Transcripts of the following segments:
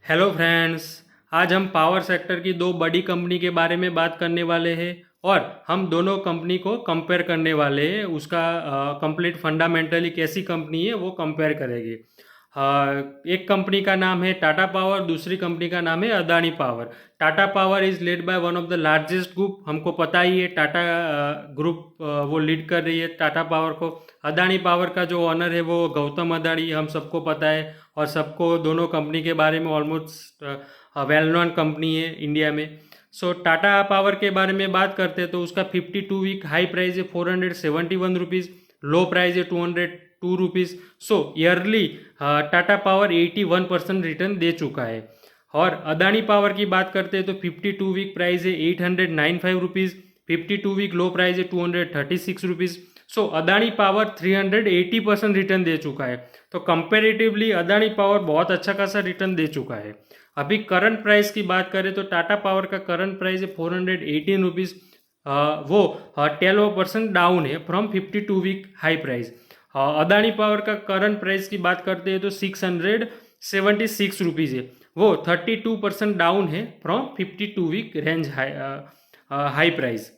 Hello friends. आज हम power sector की दो बड़ी कंपनी के बारे में बात करने वाले हैं और हम दोनों कंपनी को कंपेयर करने वाले हैं। उसका कंप्लीट फंडामेंटली कैसी कंपनी है वो कंपेयर करेंगे। एक कंपनी का नाम है टाटा पावर, दूसरी कंपनी का नाम है Adani power. Tata power is led by one of the largest group. हमको पता ही है टाटा ग्रुप वो लीड कर रही है टाटा पावर को। अदानी पावर का जो ओनर है वो गौतम अदानी, हम सबको पता है और सबको दोनों कंपनी के बारे में ऑलमोस्ट वेल नोन कंपनी है इंडिया में। सो टाटा पावर के बारे में बात करते हैं तो उसका 52 वीक हाई प्राइस है 471 रुपीज़, लो प्राइस है 202 रुपीज़। सो ईयरली टाटा पावर 81% रिटर्न दे चुका है। और अदानी पावर की बात करते हैं तो 52 वीक प्राइस है 895 रुपीज़, 52 वीक लो प्राइस है 236 रुपीज़। सो अदानी पावर 380% रिटर्न दे चुका है। तो कंपेरेटिवली अदानी पावर बहुत अच्छा खासा रिटर्न दे चुका है। अभी करंट प्राइस की बात करें तो टाटा पावर का करंट प्राइस है 418 रुपीज़। वो 12% डाउन है from 52 week high price. Adani power का करंट प्राइस की बात करते हैं तो 676 रुपीज़ है, वो 32% डाउन है from 52 week range high price.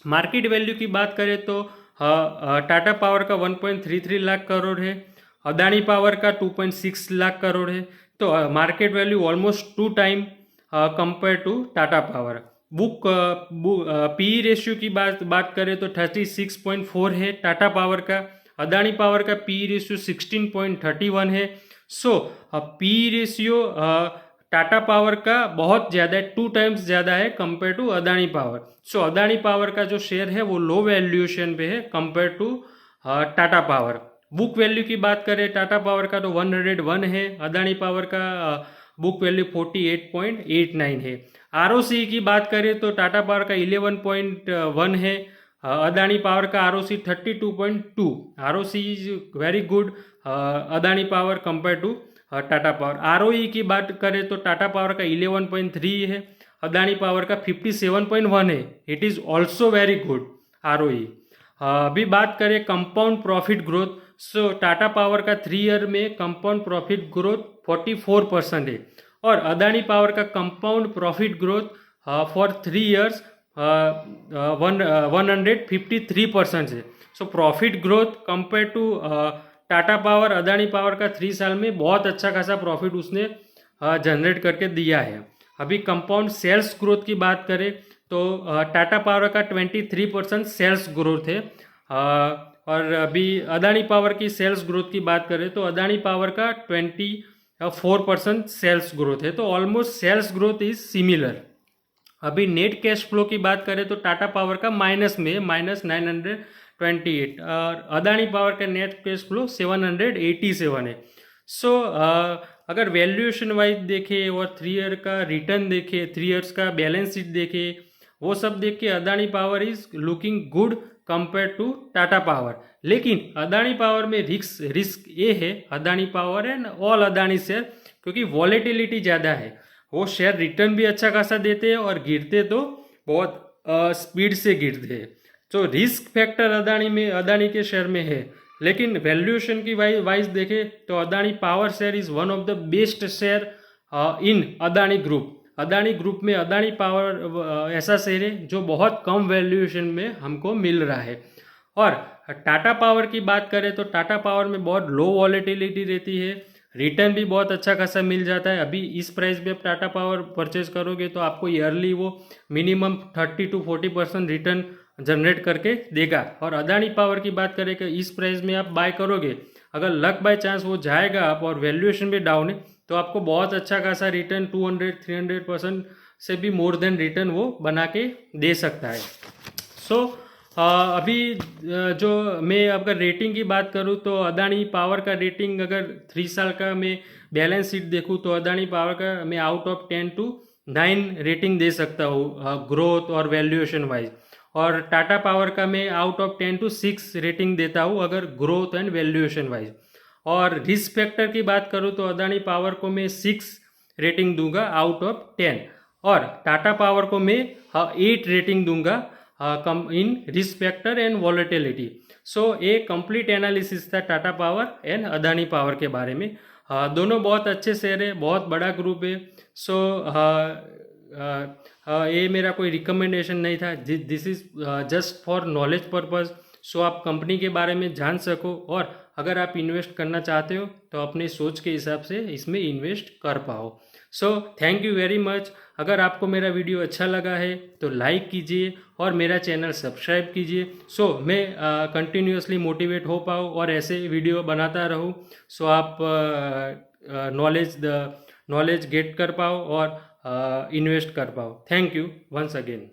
Market value की बात करें तो टाटा पावर का 1.33 लाख करोड़ है, अदानी पावर का 2.6 लाख करोड़ है। तो market value almost 2 time compare to Tata power. P ratio की बात करें तो 36.4 है टाटा पावर का, अदानी पावर का पी रेशियो 16.31 है। So P ratio Tata power का बहुत ज़्यादा है, 2 टाइम्स ज़्यादा है compare to Adani power. So Adani power का जो शेयर है वो लो वैल्यूएशन पे है compare to Tata power. Book value की बात करें टाटा पावर का तो 101 है, अदानी पावर का बुक वैल्यू 48.89 है। आरओसी की बात करें तो टाटा पावर का 11.1 है, अदानी पावर का ROC 32.2। ROC is very good Adani power compare to Tata power. ROE की बात करें तो टाटा पावर का 11.3 है, अदानी पावर का 57.1 है। It is also very good ROE. अभी बात करें कंपाउंड प्रॉफिट ग्रोथ, सो टाटा पावर का 3 ईयर में कंपाउंड प्रॉफिट ग्रोथ 44% है और अदानी पावर का compound profit growth for 3 years 153% है। So profit growth compare to Tata power, Adani power का 3 साल में बहुत अच्छा खासा प्रॉफिट उसने जनरेट करके दिया है। अभी कंपाउंड सेल्स ग्रोथ की बात करें तो टाटा पावर का 23% सेल्स ग्रोथ है और अभी अदानी पावर की सेल्स ग्रोथ की बात करें तो अदानी पावर का 24% सेल्स ग्रोथ है। तो almost sales growth is similar. अभी नेट कैश फ्लो की बात करें तो टाटा पावर का माइनस में -928 और अदानी पावर का नेट कैश फ्लो 787 है। सो अगर वैल्यूएशन वाइज देखें और 3 ईयर का रिटर्न देखें, 3 ईयर्स का बैलेंस शीट देखें, वो सब देख के Adani power is looking good compare to Tata power. लेकिन अदानी पावर में रिस्क ये है, Adani power and all Adani share, क्योंकि वॉलेटिलिटी ज़्यादा है। वो शेयर रिटर्न भी अच्छा खासा देते हैं और गिरते तो बहुत स्पीड से गिरते हैं। तो रिस्क फैक्टर अदानी के शेयर में है। लेकिन वैल्यूएशन की वाइज देखें तो Adani power share is one of the best share in Adani group. Adani group में अदानी पावर ऐसा शेयर है जो बहुत कम वैल्यूएशन में हमको मिल रहा है। और टाटा पावर की बात करें तो टाटा पावर में बहुत लो वॉलेटिलिटी रहती है, रिटर्न भी बहुत अच्छा खासा मिल जाता है। अभी इस प्राइस पे आप टाटा पावर परचेज करोगे तो आपको ईयरली वो मिनिमम 30-40% रिटर्न जनरेट करके देगा। और अदानी पावर की बात करें कि इस प्राइस में आप बाय करोगे, अगर लक बाय चांस वो जाएगा आप और वैल्यूएशन भी डाउन है तो आपको बहुत अच्छा खासा रिटर्न 200-300% से भी मोर देन रिटर्न वो बना के दे सकता है। सो अभी जो मैं अगर रेटिंग की बात करूँ तो अदानी पावर का रेटिंग अगर 3 साल का मैं बैलेंस शीट देखूँ तो अदानी पावर का मैं आउट ऑफ 10 to 9 रेटिंग दे सकता हूँ ग्रोथ और वैल्यूएशन वाइज। और टाटा पावर का मैं आउट ऑफ 10 to 6 रेटिंग देता हूँ अगर ग्रोथ एंड वैल्यूएशन वाइज। और रिस्क फैक्टर की बात करूँ तो अदानी पावर को मैं 6 रेटिंग दूंगा आउट ऑफ 10 और टाटा पावर को मैं 8 रेटिंग दूंगा in risk factor and volatility. So a complete analysis था Tata power and Adani power के बारे में। हाँ, दोनों बहुत अच्छे शेयर है, बहुत बड़ा ग्रुप है। सो ये मेरा कोई रिकमेंडेशन नहीं था, this is just for knowledge purpose. So आप कंपनी के बारे में जान सको, और अगर आप इन्वेस्ट करना चाहते हो तो अपने सोच के हिसाब से इसमें इन्वेस्ट कर पाओ। So thank you very much. अगर आपको मेरा वीडियो अच्छा लगा है तो लाइक कीजिए और मेरा चैनल सब्सक्राइब कीजिए, सो मैं कंटिन्यूअसली मोटिवेट हो पाऊँ और ऐसे वीडियो बनाता रहूँ। सो आप नॉलेज गेट कर पाओ और इन्वेस्ट कर पाओ। Thank you once again.